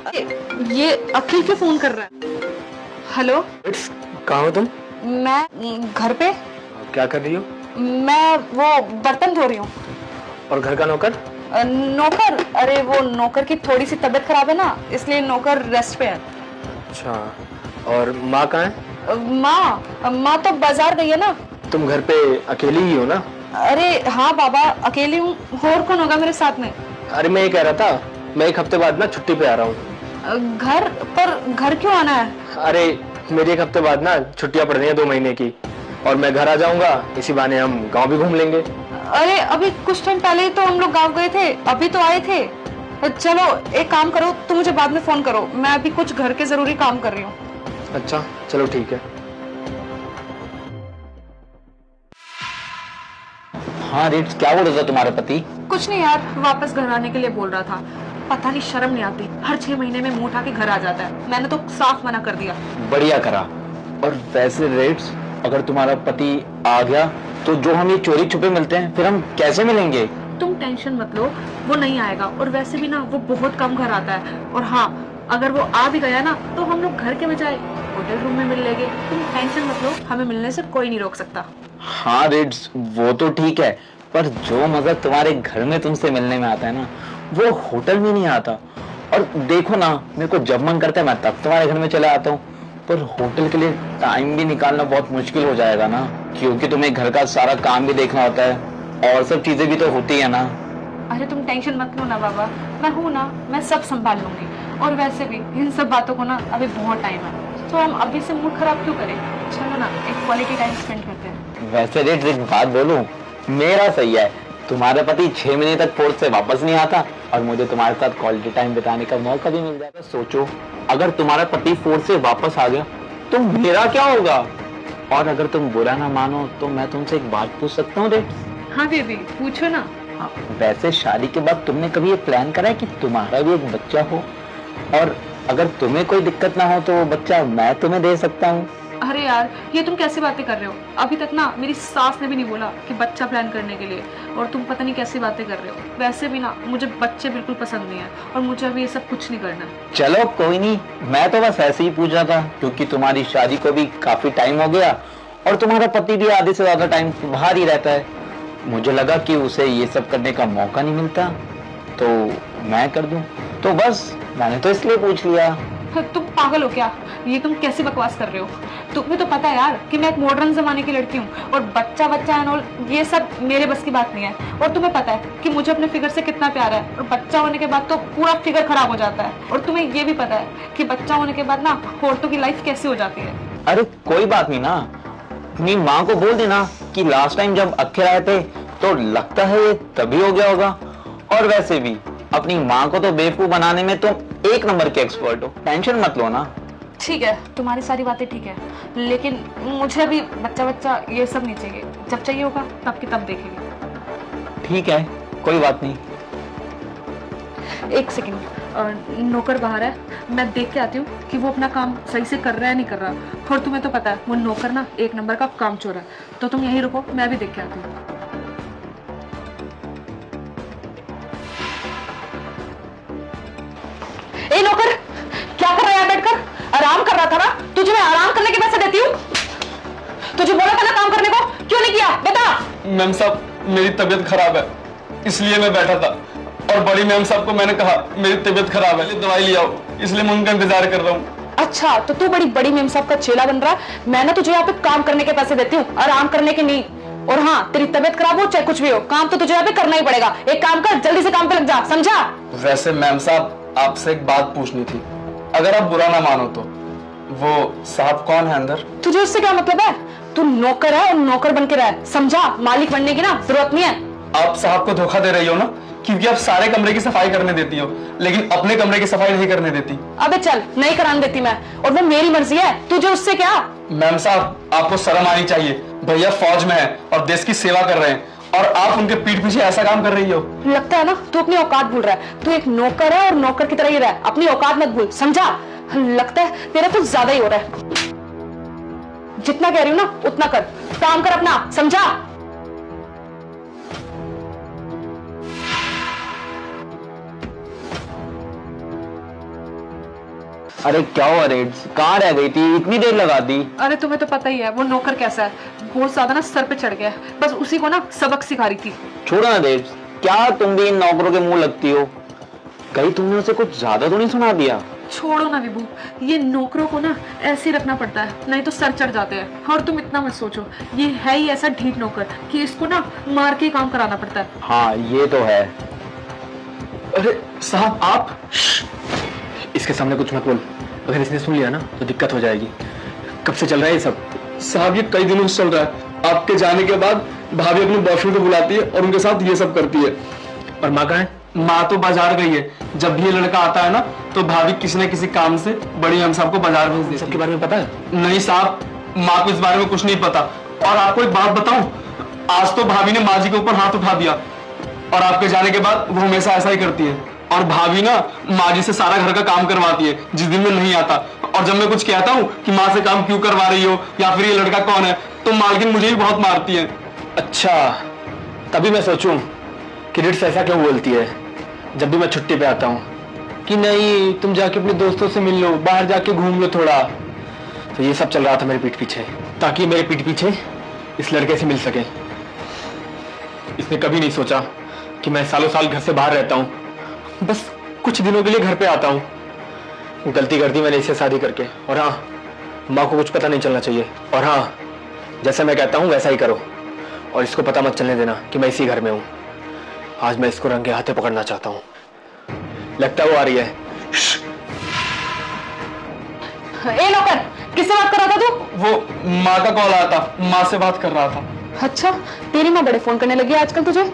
ये अखिल क्यों फोन कर रहा है? हेलो, कहाँ हो तुम? मैं घर पे। क्या कर रही हो? मैं वो बर्तन धो रही हूँ। और घर का नौकर? नौकर? अरे वो नौकर की थोड़ी सी तबीयत खराब है ना, इसलिए नौकर रेस्ट पे है। अच्छा, और माँ कहाँ है? माँ तो बाजार गई है ना। तुम घर पे अकेली ही हो ना? अरे हाँ बाबा, अकेली हूँ, और कौन होगा मेरे साथ में? अरे मैं ये कह रहा था, मैं एक हफ्ते बाद ना छुट्टी पे आ रहा हूँ। घर पर? घर क्यों आना है? अरे मेरी एक हफ्ते बाद ना छुट्टियाँ पड़ रही हैं 2 महीने की, और मैं घर आ जाऊंगा, इसी बहाने हम गाँव भी घूम लेंगे। अरे अभी कुछ टाइम पहले ही तो हम लोग गाँव गए थे, अभी तो आए थे। चलो एक काम करो, तुम मुझे बाद में फोन करो, मैं अभी कुछ घर के जरूरी काम कर रही हूँ। अच्छा चलो ठीक है। हाँ रिट्स, क्या बोल रहा था तुम्हारा पति? कुछ नहीं यार, वापस घर आने के लिए बोल रहा था। पता नहीं शर्म नहीं आती, हर 6 महीने में मुंह उठा के घर आ जाता है। मैंने तो साफ मना कर दिया। बढ़िया करा। और वैसे रेट्स, अगर तुम्हारा पति आ गया तो जो हम ये चोरी छुपे मिलते हैं, फिर हम कैसे मिलेंगे? तुम टेंशन मत लो, वो नहीं आएगा। और वैसे भी ना वो बहुत कम घर आता है। और हाँ, अगर वो आ भी गया ना तो हम लोग घर के बजाय होटल रूम में मिल लेंगे। तुम टेंशन मत लो, हमें मिलने से कोई नहीं रोक सकता। हाँ रिट्स, वो तो ठीक है, पर जो मजा तुम्हारे घर में तुमसे मिलने में आता है ना, वो होटल में नहीं आता। और देखो ना, मेरे को जब मन करता है मैं तब तुम्हारे घर में चले आता हूँ, पर होटल के लिए टाइम भी निकालना बहुत मुश्किल हो जाएगा ना, क्योंकि तुम्हें घर का सारा काम भी देखना होता है और सब चीजें भी तो होती है ना। अरे तुम टेंशन मत लो ना बाबा, मैं हूँ ना, मैं सब संभाल लूंगी। और वैसे भी इन सब बातों को ना अभी बहुत टाइम है, तो हम अभी से मूड खराब क्यों करें? चलो ना, एक क्वालिटी टाइम स्पेंड करते हैं। वैसे रेट एक बात बोलूं, मेरा सही है, तुम्हारा पति 6 महीने तक फोर्स से वापस नहीं आता और मुझे तुम्हारे साथ क्वालिटी टाइम बिताने का मौका भी मिल जाता। सोचो, अगर तुम्हारा पति फोर्स से वापस आ गया तो मेरा क्या होगा? और अगर तुम बुरा ना मानो तो मैं तुमसे एक बात पूछ सकता हूँ रेट? हाँ बेबी, पूछो ना। वैसे शादी के बाद तुमने कभी ये प्लान करा है कि तुम्हारा भी एक बच्चा हो, और अगर तुम्हें कोई दिक्कत ना हो तो वो बच्चा मैं तुम्हें दे सकता हूँ? अरे यार, ये तुम कैसी बातें कर रहे हो? अभी तक ना मेरी सास ने भी नहीं बोला कि बच्चा प्लान करने के लिए, और तुम पता नहीं कैसी बातें कर रहे हो। वैसे भी ना मुझे बच्चे बिल्कुल पसंद नहीं है, और मुझे अभी ये सब कुछ नहीं करना। चलो कोई नहीं, मैं तो बस ऐसे ही पूछ रहा था, क्योंकि तुम्हारी शादी को भी काफी टाइम हो गया और तुम्हारा पति भी आधे से ज्यादा टाइम बाहर ही रहता है। मुझे लगा कि उसे ये सब करने का मौका नहीं मिलता तो मैं कर दूं, तो बस मैंने तो इसलिए पूछ लिया। तुम पागल हो क्या? ये तुम कैसी बकवास कर रहे हो? तुम्हें तो पता है यार कि मैं एक मॉडर्न जमाने की लड़की हूँ, और बच्चा बच्चा एंड ऑल ये सब मेरे बस की बात नहीं है। और तुम्हें पता है कि मुझे अपने फिगर से कितना प्यार है, और बच्चा होने के बाद तो पूरा फिगर खराब हो जाता है। और तुम्हें ये भी पता है कि बच्चा होने के बाद ना औरतों की लाइफ कैसी हो जाती है। अरे कोई बात नहीं ना, अपनी माँ को बोल देना कि लास्ट टाइम जब अक्खे आए थे तो लगता है ये तभी हो गया होगा। और वैसे भी अपनी माँ को तो बेवकूफ बनाने में तुम 1 नंबर के एक्सपर्ट हो, टेंशन मत लो ना। ठीक है, तुम्हारी सारी बातें ठीक है, लेकिन मुझे अभी बच्चा बच्चा ये सब नहीं चाहिए। जब चाहिए होगा तब की तब देखेंगे। ठीक है, कोई बात नहीं। एक सेकंड, नौकर बाहर है, मैं देख के आती हूँ कि वो अपना काम सही से कर रहा है नहीं कर रहा। और तुम्हें तो पता है वो नौकर ना 1 नंबर का कामचोर है, तो तुम यहीं रुको, मैं भी देख के आती हूँ। ए नौकर, क्या कर रहा है बैठकर? आराम कर रहा था ना? तुझे मैं आराम करने के पैसे देती हूँ। तुझे बोला था ना काम करने को, क्यों नहीं किया बता? मैम साहब, मेरी तबीयत खराब है इसलिए मैं बैठा था, और बड़ी मैम साहब को मैंने कहा मेरी तबीयत खराब है, दवाई ले आओ, इसलिए मैं उनका इंतजार कर रहा हूँ। अच्छा, तो तू बड़ी मेम साहब का चेला बन रहा है? मैं ना तुझे यहाँ पे काम करने के पैसे देती हूँ, आराम करने के नहीं। और हाँ, तेरी तबीयत खराब हो चाहे कुछ भी हो, काम तो तुझे यहाँ पे करना ही पड़ेगा। एक काम कर, जल्दी से काम पे लग जा, समझा? वैसे मैम साहब, आपसे एक बात पूछनी थी, अगर आप बुरा ना मानो तो। वो साहब कौन है अंदर? तुझे उससे क्या मतलब है? तू नौकर है और नौकर बन के रह, समझा? मालिक बनने की ना जरूरत नहीं है। आप साहब को धोखा दे रही हो ना, क्योंकि आप सारे कमरे की सफाई करने देती हो लेकिन अपने कमरे की सफाई नहीं करने देती। अबे चल, नहीं कराने देती मैं, और वो मेरी मर्जी है, तुझे उससे क्या? मैम साहब, आपको शर्म आनी चाहिए, भैया फौज में है और देश की सेवा कर रहे हैं, और आप उनके पीठ पीछे ऐसा काम कर रही हो। लगता है ना तू अपनी औकात भूल रहा है। तू एक नौकर है और नौकर की तरह ही रह, अपनी औकात मत भूल, समझा? लगता है तेरा कुछ ज्यादा ही हो रहा है। जितना कह रही हूँ ना उतना कर, काम कर अपना, समझा? अरे क्या हुआ रेड्स, कहाँ रह गई थी, इतनी देर लगा दी? अरे तुम्हें तो पता ही है वो नौकर कैसा है, बहुत ज्यादा ना सर पे चढ़ गया है। बस उसी को ना सबक सिखा रही थी। छोड़ो ना रेड्स, क्या तुम भी इन नौकरों के मुंह लगती हो? कहीं तुमने उसे कुछ ज्यादा तो नहीं सुना दिया? छोड़ो ना विभू, ये नौकरों को ना ऐसे ही रखना पड़ता है, नहीं तो सर चढ़ जाते हैं। और तुम इतना मत सोचो, ये है ही ऐसा ढीठ नौकर कि इसको ना मार के काम कराना पड़ता है। हाँ ये तो है। अरे साहब आप इसके सामने कुछ मत बोल, अगर इसने सुन लिया ना तो दिक्कत हो जाएगी। कब से चल रहा है ये सब? साहब ये कई दिनों से चल रहा है। आपके जाने के बाद भाभी अपने बॉयफ्रेंड को बुलाती है और उनके साथ ये सब करती है। और माँ कहाँ है? माँ तो बाजार गई है। जब भी ये लड़का आता है ना तो भाभी किसी न किसी काम से बड़ी हम साहब को बाजार भेज देती है। सबके बारे में पता है? नहीं साहब, माँ को इस बारे में कुछ नहीं पता। और आपको एक बात बताऊं, आज तो भाभी ने माँ जी के ऊपर हाथ उठा दिया और आपके जाने के बाद वो हमेशा ऐसा ही करती है। और भाभी ना माँ जी से सारा घर का काम करवाती है जिस दिन में नहीं आता। और जब मैं कुछ कहता हूँ कि माँ से काम क्यों करवा रही हो या फिर ये लड़का कौन है, तो मालकिन मुझे भी बहुत मारती है। अच्छा, तभी मैं सोचूं कि रिट्स ऐसा क्यों बोलती है जब भी मैं छुट्टी पे आता हूँ कि नहीं तुम जाके अपने दोस्तों से मिल लो, बाहर जाके घूम लो थोड़ा। तो ये सब चल रहा था मेरे पीठ पीछे, ताकि मेरे पीठ पीछे इस लड़के से मिल सके। इसने कभी नहीं सोचा कि मैं सालों साल घर से बाहर रहता हूँ, बस कुछ दिनों के लिए घर पे आता हूँ। गलती कर दी मैंने इससे शादी करके। और हाँ, माँ को कुछ पता नहीं चलना चाहिए। और हाँ, जैसा मैं कहता हूँ वैसा ही करो, और इसको पता मत चलने देना कि मैं इसी घर में हूँ। आज मैं इसको रंगे हाथे पकड़ना चाहता हूँ। लगता है वो आ रही है। ए नौकर, किससे बात कर रहा था तू? वो माँ का कॉल आया था, माँ से बात कर रहा था। अच्छा, तेरी माँ बड़े फोन करने लगी है आजकल तुझे।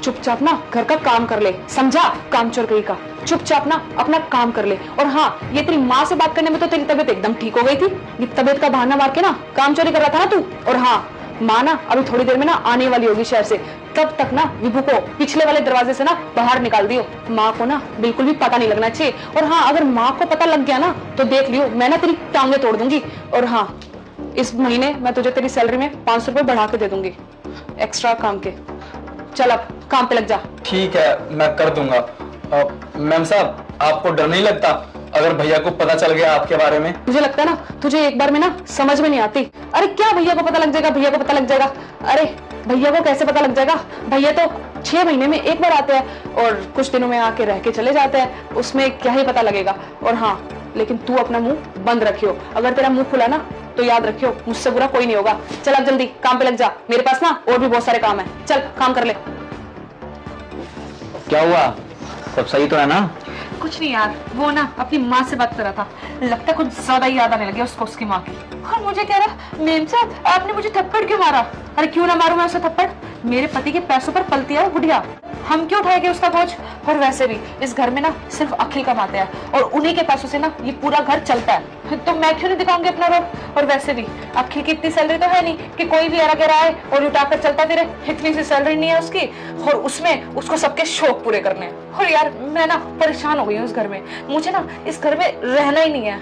चुपचाप ना घर का काम कर ले, समझा? कामचोर कहीं का। चुपचाप ना अपना काम कर ले। और हाँ, ये तेरी माँ से बात करने में तो तेरी तबीयत एकदम ठीक हो गई थी। ये तबीयत का बहाना मार के ना काम चोरी कर रहा था ना तू। और हाँ, माँ ना अभी थोड़ी देर में ना आने वाली होगी शहर से, तब तक ना विभू को पिछले वाले दरवाजे से ना बाहर निकाल दियो। माँ को ना बिल्कुल भी पता नहीं लगना चाहिए। और हाँ, अगर माँ को पता लग गया ना तो देख लियो, मैं ना तेरी टांगे तोड़ दूंगी। और हाँ, इस महीने मैं तुझे तेरी सैलरी में 500 रुपए बढ़ा के दे दूंगी एक्स्ट्रा काम के। चल अब काम पे लग जा। ठीक है, मैं कर दूंगा। मैम साहब, आपको डर नहीं लगता अगर भैया को पता चल गया आपके बारे में? मुझे लगता है ना तुझे एक बार में ना समझ में नहीं आती। अरे क्या भैया को पता लग जाएगा, भैया को पता लग जाएगा? अरे भैया को कैसे पता लग जाएगा? भैया तो 6 महीने में एक बार आते हैं और कुछ दिनों में आके रह के चले जाते हैं, उसमें क्या ही पता लगेगा। और हाँ, लेकिन तू अपना मुंह बंद रखियो। अगर तेरा मुंह खुला ना तो याद रखियो, मुझसे बुरा कोई नहीं होगा। चल अब जल्दी काम पे लग जा, मेरे पास ना और भी बहुत सारे काम है। चल काम कर ले। क्या हुआ, सब सही तो है ना? कुछ नहीं यार, वो ना अपनी माँ से बात कर रहा था, लगता है कुछ ज्यादा ही याद आने लगी उसको उसकी माँ की। और मुझे कह रहा, मेम साहब आपने मुझे थप्पड़ क्यों मारा? अरे क्यों ना मारूं मैं उसे थप्पड़, मेरे पति के पैसों पर पलती है वो बुढ़िया, हम क्यों उठाएंगे उसका बोझ? और वैसे भी इस घर में ना सिर्फ अखिल कमाते हैं और उन्हीं के पैसों से ना ये पूरा घर चलता है, तो मैं क्यों नहीं दिखाऊंगी अपना रोब? और वैसे भी अखिल की इतनी सैलरी तो है नहीं कि कोई भी अरा गरा आए और उठाकर चलता फिरे। इतनी सी सैलरी नहीं है उसकी, और उसमें उसको सबके शौक पूरे करने हैं। और यार मैं ना परेशान हो गई हूँ इस घर में, मुझे ना इस घर में रहना ही नहीं है।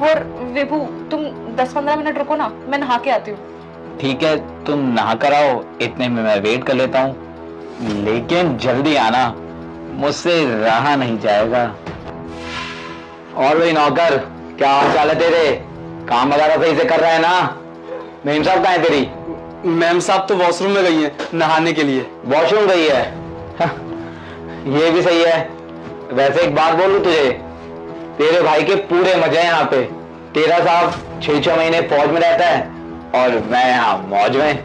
और विभू तुम 10-15 मिनट रुको ना, मैं नहा के आती हूँ। ठीक है, तुम नहा कर आओ, इतने में मैं वेट कर लेता हूँ, लेकिन जल्दी आना, मुझसे रहा नहीं जाएगा। और भाई नौकर, क्या हाल चाल है तेरे? काम वगैरह सही से कर रहा है ना? मेम साहब कहाँ है तेरी? मैम साहब तो वॉशरूम में गई हैं नहाने के लिए। वॉशरूम गई है? ये भी सही है। वैसे एक बात बोलूं तुझे, तेरे भाई के पूरे मजे हैं यहाँ पे। तेरा साहब 6-6 महीने फौज में रहता है और मैं यहाँ मौज में।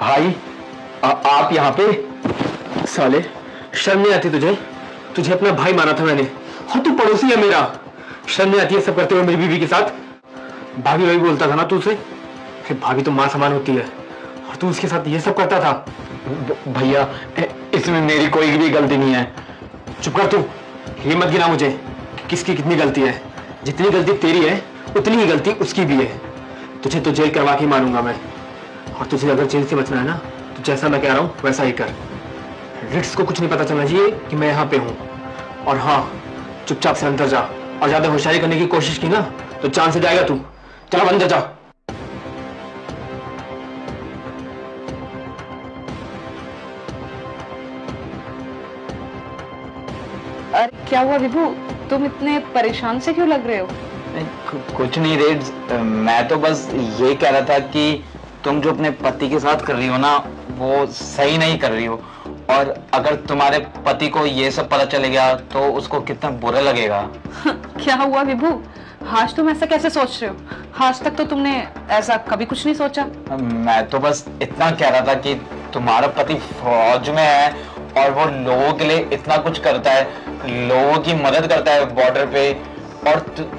भाई आप यहाँ पे? साले शर्म नहीं आती तुझे? तुझे अपना भाई माना था मैंने, और तू पड़ोसी है मेरा। शर्म नहीं आती है सब करते हुए मेरी बीवी के साथ? भाभी वही बोलता था ना तू उसे, भाभी तो माँ समान होती है, और तू उसके साथ ये सब करता था। भैया इसमें मेरी कोई भी गलती नहीं है। चुप कर तू, ये मत गिना मुझे कि किसकी कितनी गलती है। जितनी गलती तेरी है उतनी ही गलती उसकी भी है। तुझे तो जेल करवा के मारूंगा मैं, और तुझे अगर जेल से बचना है ना तो जैसा मैं कह रहा हूँ वैसा ही कर। रिट्स को कुछ नहीं पता चलना चाहिए कि मैं यहाँ पे हूँ। और हाँ, चुपचाप से अंदर जा, और ज्यादा होशियारी करने की कोशिश की ना तो जान से जाएगा तू। चलो अंदर जा। अरे क्या हुआ विभू, तुम इतने परेशान से क्यों लग रहे हो? कुछ नहीं रेड्स, मैं तो बस ये कह रहा था कि तुम जो अपने पति के साथ कर रही हो ना, वो सही नहीं कर रही हो। और अगर तुम्हारे पति को ये सब पता चले गया तो उसको कितना बुरा लगेगा। क्या हुआ विभू, आज तुम ऐसा कैसे सोच रहे हो? आज तक तो तुमने ऐसा कभी कुछ नहीं सोचा। मैं तो बस इतना कह रहा था कि तुम्हारा पति फौज में है और वो लोगों के लिए इतना कुछ करता है, लोगों की मदद करता है बॉर्डर पे, और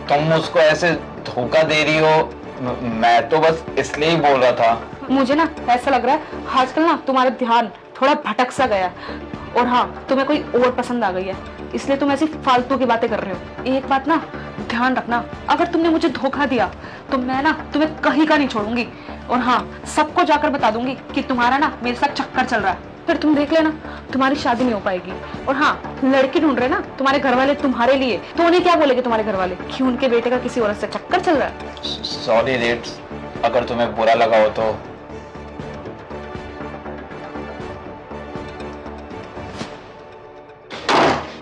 तुम उसको ऐसे धोखा दे रही हो। मैं तो बस इसलिए ही बोल रहा था। मुझे ना ऐसा लग रहा है आजकल ना तुम्हारा ध्यान थोड़ा भटक सा गया, और हाँ, तुम्हें कोई और पसंद आ गई है, इसलिए तुम ऐसी फालतू की बातें कर रहे हो। एक बात ना ध्यान रखना, अगर तुमने मुझे धोखा दिया तो मैं ना तुम्हें कहीं का नहीं छोड़ूंगी, और हाँ, सबको जाकर बता दूंगी कि तुम्हारा ना मेरे साथ चक्कर चल रहा है। फिर तुम देख लेना, तुम्हारी शादी नहीं हो पाएगी। और हाँ, लड़की ढूंढ रहे ना तुम्हारे घर वाले तुम्हारे लिए, तो उन्हें क्या बोलेंगे तुम्हारे घर वाले कि उनके बेटे का किसी औरत से चक्कर चल रहा है। सॉरी रेड्स, अगर तुम्हें बुरा लगा हो तो।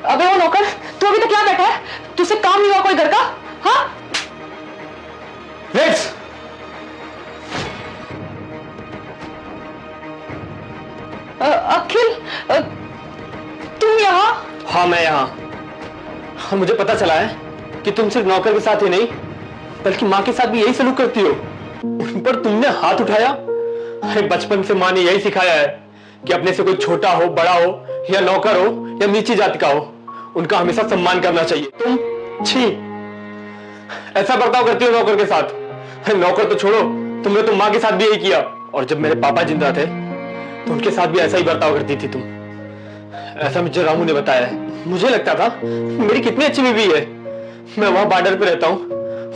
अबे वो नौकर, तू अभी तक क्या बैठा है? तुझसे काम नहीं हुआ कोई घर का? हाँ, रेड्स, अखिल, तुम यहाँ? हाँ मैं यहाँ। हाँ, मुझे पता चला है कि तुम सिर्फ नौकर के साथ ही नहीं बल्कि माँ के साथ भी यही सलूक करती हो। उन पर तुमने हाथ उठाया। अरे बचपन से माँ ने यही सिखाया है कि अपने से कोई छोटा हो, बड़ा हो, या नौकर हो या नीची जाति का हो, उनका हमेशा सम्मान करना चाहिए। तुम छी, ऐसा बर्ताव करती हो नौकर के साथ। अरे नौकर तो छोड़ो, तुमने तो माँ के साथ भी यही किया, और जब मेरे पापा जिंदा थे तो उनके साथ भी ऐसा ही बर्ताव करती थी तुम। ऐसा मुझे रामू ने बताया है। मुझे लगता था मेरी कितनी अच्छी बीवी है। मैं वहां बॉर्डर पे रहता हूँ,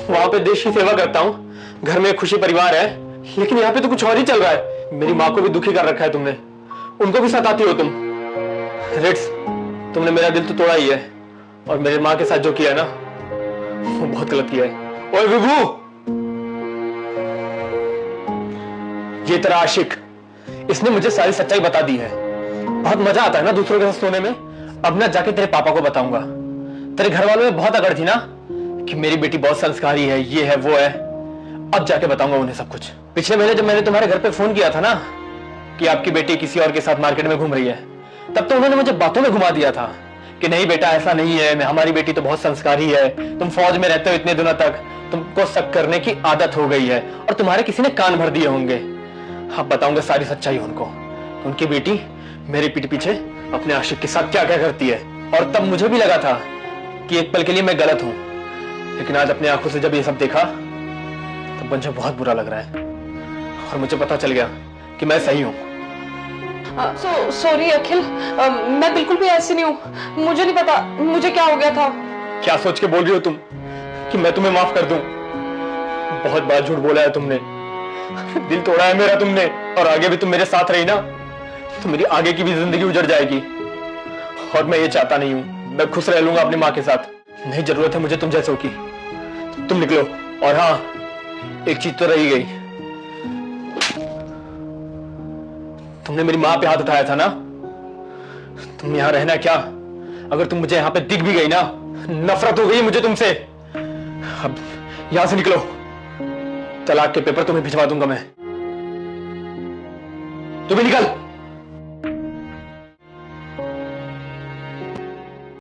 वहां पे देश की सेवा करता हूँ, घर में खुशी परिवार है, लेकिन यहाँ पे तो कुछ और ही चल रहा है। मेरी माँ को भी दुखी कर रखा है तुमने, उनको भी सताती हो तुम। रेड्स, तुमने मेरा दिल तो तोड़ा ही है, और मेरे माँ के साथ जो किया ना, वो बहुत गलत किया है। ओए विभू, ये तेरा आशिक, इसने मुझे सारी सच्चाई बता दी है। बहुत मजा आता है ना दूसरों के साथ सोने में। अब ना जाके तेरे पापा को बताऊंगा। तेरे घर वालों में बहुत अकड़ थी ना कि मेरी बेटी बहुत संस्कारी है, ये है वो है। अब जाके बताऊंगा उन्हें सब कुछ। पिछले महीने जब मैंने तुम्हारे घर पे फोन किया था ना कि आपकी बेटी किसी और के साथ मार्केट में घूम रही है, तब तो उन्होंने मुझे बातों में घुमा दिया था कि नहीं बेटा, ऐसा नहीं है, हमारी बेटी तो बहुत संस्कारी है, तुम फौज में रहते हो इतने दिनों तक, तुमको शक करने की आदत हो गई है, और तुम्हारे किसी ने कान भर दिए होंगे। अब बताऊंगा सारी सच्चाई उनको, उनकी बेटी मेरे पीठ पीछे अपने आशिक के साथ क्या क्या करती है। और तब मुझे भी लगा था कि एक पल के लिए मैं गलत हूं, लेकिन आज अपने आंखों से जब ये सब देखा तब मुझे बहुत बुरा लग रहा है, और मुझे पता चल गया कि मैं सही हूं। सॉरी अखिल, मैं बिल्कुल भी ऐसी नहीं हूँ। मुझे नहीं पता मुझे क्या हो गया था। क्या सोच के बोल रही हो तुम कि मैं तुम्हें माफ कर दूं? बहुत बार झूठ बोला है तुमने, दिल तोड़ा है मेरा तुमने, और आगे भी तुम मेरे साथ रही ना तो मेरी आगे की भी जिंदगी उजड़ जाएगी, और मैं ये चाहता नहीं हूं। मैं खुश रह लूंगा अपनी माँ के साथ। नहीं जरूरत है मुझे तुम जैसों की। तुम निकलो। और हाँ, एक चीज तो रही गई, तुमने मेरी माँ पे हाथ उठाया था ना, तुम यहाँ रहना क्या? अगर तुम मुझे यहाँ पे दिख भी गई ना, नफरत हो गई मुझे तुमसे। अब यहां से निकलो, तलाक के पेपर तुम्हें भिजवा दूंगा मैं। तू भी निकल।